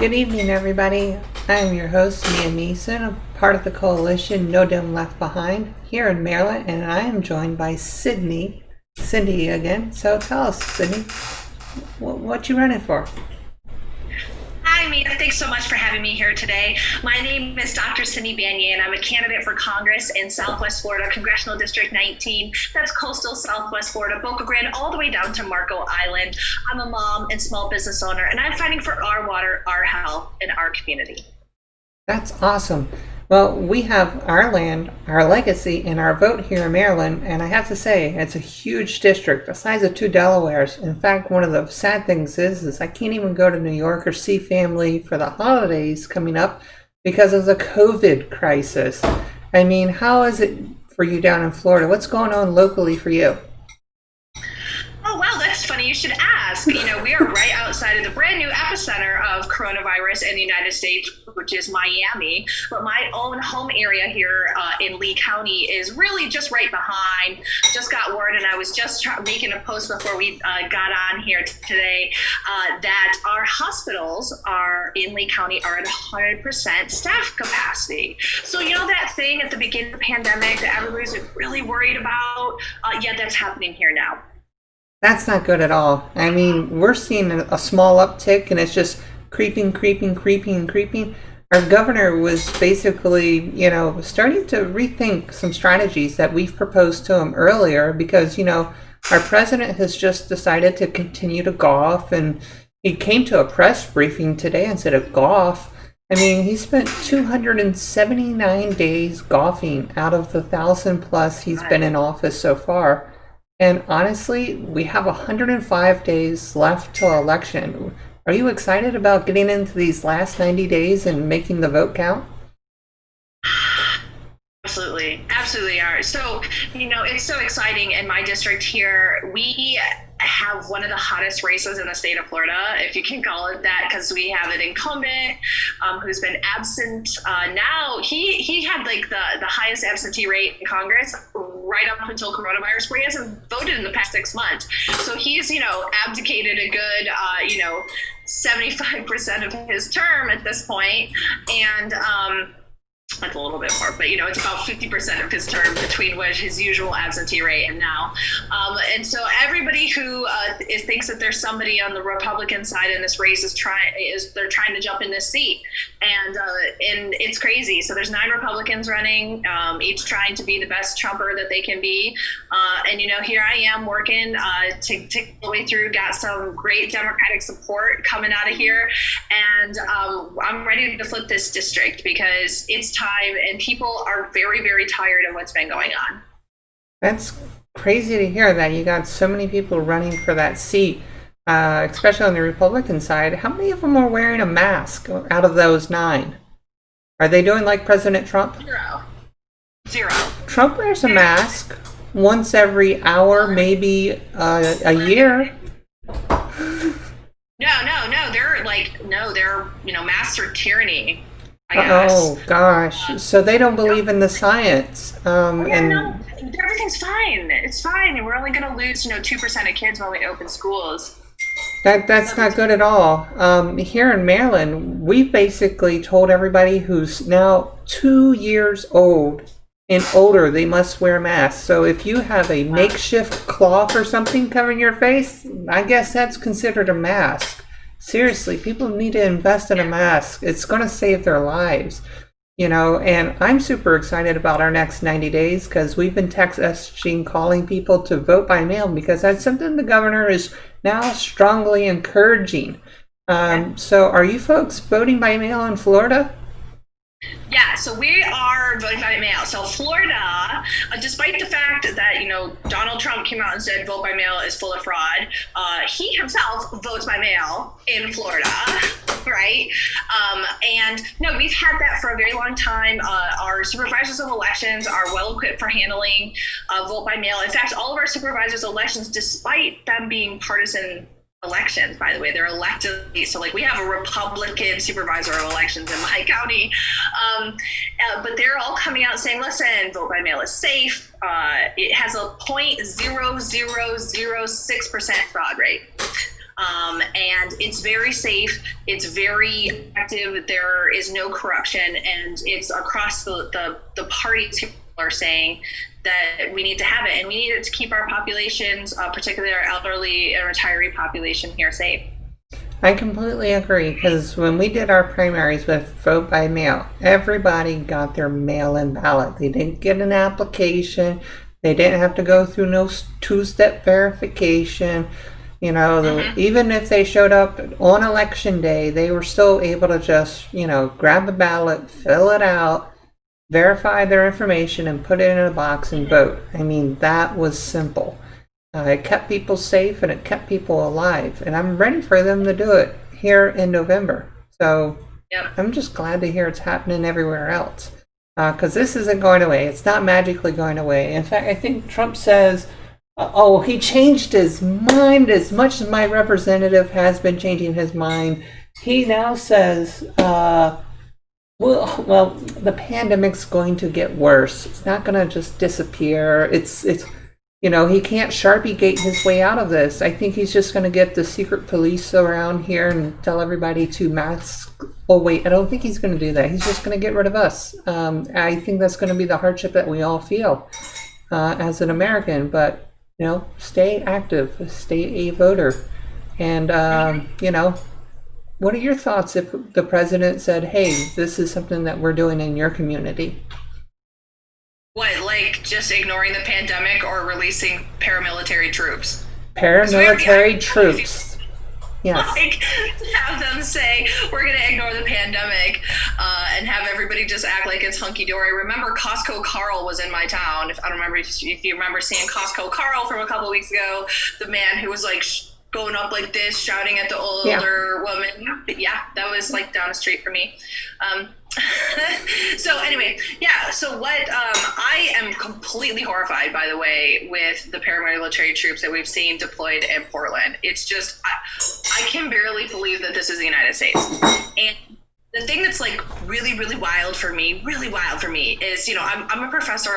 Good evening, everybody. I am your host, Mia Neeson, a part of the coalition No Dem Left Behind here in Maryland, and I am joined by Cindy again. So tell us, Sydney, what you running for? Hi, Mia. Thanks so much for having me here today. My name is Dr. Cindy Banier, and I'm a candidate for Congress in Southwest Florida, Congressional District 19. That's coastal Southwest Florida, Boca Grande, all the way down to Marco Island. I'm a mom and small business owner, and I'm fighting for our water, our health, and our community. That's awesome. Well, we have our land, our legacy, and our vote here in Maryland, and I have to say, it's a huge district, the size of two Delawares. In fact, one of the sad things is I can't even go to New York or see family for the holidays coming up because of the COVID crisis. I mean, how is it for you down in Florida? What's going on locally for you? Oh, wow, that's funny you should ask. You know, we are right outside of the brand new epicenter of coronavirus in the United States, which is Miami. But my own home area here in Lee County is really just right behind. Just got word, and I was just making a post before we got on here today, that our hospitals are in Lee County are at 100% staff capacity. So, you know, that thing at the beginning of the pandemic that everybody's really worried about, yeah, that's happening here now. That's not good at all. I mean, we're seeing a small uptick and it's just creeping. Our governor was basically, starting to rethink some strategies that we've proposed to him earlier because, our president has just decided to continue to golf, and he came to a press briefing today instead of golf. I mean, he spent 279 days golfing out of the 1,000 plus he's been in office so far. And honestly, we have 105 days left till election. Are you excited about getting into these last 90 days and making the vote count? Absolutely are. So, it's so exciting in my district here. We have one of the hottest races in the state of Florida, if you can call it that, because we have an incumbent who's been absent. Now he had like the highest absentee rate in Congress right up until coronavirus, where he hasn't voted in the past 6 months. So he's, abdicated a good, 75% of his term at this point. And, that's a little bit more, but it's about 50% of his term between what his usual absentee rate and now. And so everybody who thinks that there's somebody on the Republican side in this race they're trying to jump in this seat, and it's crazy. So there's 9 Republicans running, each trying to be the best Trumper that they can be. And here I am working to take the way through. Got some great Democratic support coming out of here, and I'm ready to flip this district because it's time, and people are very, very tired of what's been going on. That's crazy to hear that you got so many people running for that seat, especially on the Republican side. How many of them are wearing a mask out of those 9? Are they doing like President Trump? Zero. Trump wears a mask once every hour, maybe a year. No, they're master tyranny. Oh gosh! So they don't believe in the science. No, everything's fine. It's fine. We're only going to lose, 2% of kids when we open schools. That's not good at all. Here in Maryland, we basically told everybody who's now 2 years old and older, they must wear masks. So if you have a makeshift cloth or something covering your face, I guess that's considered a mask. Seriously, people need to invest in a mask. It's going to save their lives, and I'm super excited about our next 90 days because we've been text messaging, calling people to vote by mail because that's something the governor is now strongly encouraging. So are you folks voting by mail in Florida? Yeah, so we are voting by mail. So Florida, despite the fact that, Donald Trump came out and said vote by mail is full of fraud, he himself votes by mail in Florida, right? And no, we've had that for a very long time. Our supervisors of elections are well equipped for handling vote by mail. In fact, all of our supervisors of elections, despite them being partisan elections, by the way, they're elected. So we have a Republican supervisor of elections in my county, but they're all coming out saying, listen, vote by mail is safe. It has a 0.0006% fraud rate. And it's very safe. It's very effective. There is no corruption, and it's across the parties who are saying that we need to have it, and we need it to keep our populations, particularly our elderly and retiree population here, safe. I completely agree, because when we did our primaries with vote by mail, everybody got their mail-in ballot. They didn't get an application. They didn't have to go through no two-step verification. You know, even if they showed up on election day, they were still able to just, you know, grab the ballot, fill it out, verify their information, and put it in a box and vote. I mean, that was simple. It kept people safe and it kept people alive. And I'm ready for them to do it here in November. So I'm just glad to hear it's happening everywhere else. Because this isn't going away. It's not magically going away. In fact, I think Trump says, oh, he changed his mind as much as my representative has been changing his mind. He now says, well, the pandemic's going to get worse. It's not going to just disappear. It's you know, he can't Sharpie gate his way out of this. I think he's just going to get the secret police around here and tell everybody to mask. Oh, wait, I don't think he's going to do that. He's just going to get rid of us. I think that's going to be the hardship that we all feel as an American. But, you know, stay active, stay a voter. And, you know, what are your thoughts if the president said, hey, this is something that we're doing in your community? What, like just ignoring the pandemic or releasing paramilitary troops? Paramilitary troops. Yes. Like, have them say, we're going to ignore the pandemic and have everybody just act like it's hunky-dory. Remember, Costco Carl was in my town. I don't remember if you remember seeing Costco Carl from a couple of weeks ago, the man who was like going up like this, shouting at the older woman. Yeah, that was like down the street for me. So anyway, so what, I am completely horrified, by the way, with the paramilitary troops that we've seen deployed in Portland. It's just, I can barely believe that this is the United States. And the thing that's like really, really wild for me is, you know, I'm a professor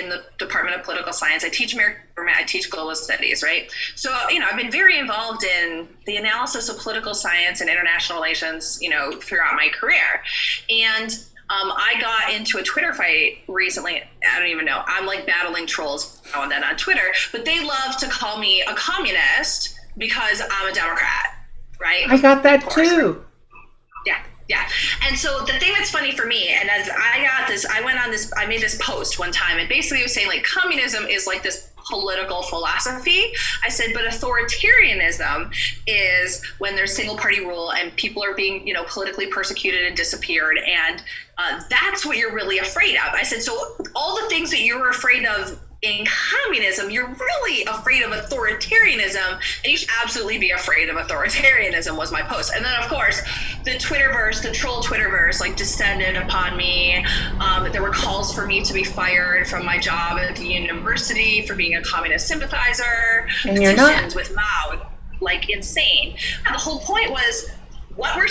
in the Department of Political Science. I teach American government, I teach global studies, right? So, you know, I've been very involved in the analysis of political science and international relations, you know, throughout my career. And I got into a Twitter fight recently. I don't even know. I'm like battling trolls now and then on Twitter, but they love to call me a communist because I'm a Democrat, right? I got that too. Yeah. And so the thing that's funny for me, and as I made this post one time, and basically it was saying like communism is like this political philosophy. I said, but authoritarianism is when there's single party rule and people are being, you know, politically persecuted and disappeared. And that's what you're really afraid of. I said, so all the things that you're afraid of in communism, you're really afraid of authoritarianism, and you should absolutely be afraid of authoritarianism, was my post. And then of course the Twitterverse, the troll Twitterverse, like descended upon me. There were calls for me to be fired from my job at the university for being a communist sympathizer. And you're not. With Mao, like insane. And the whole point was, what we're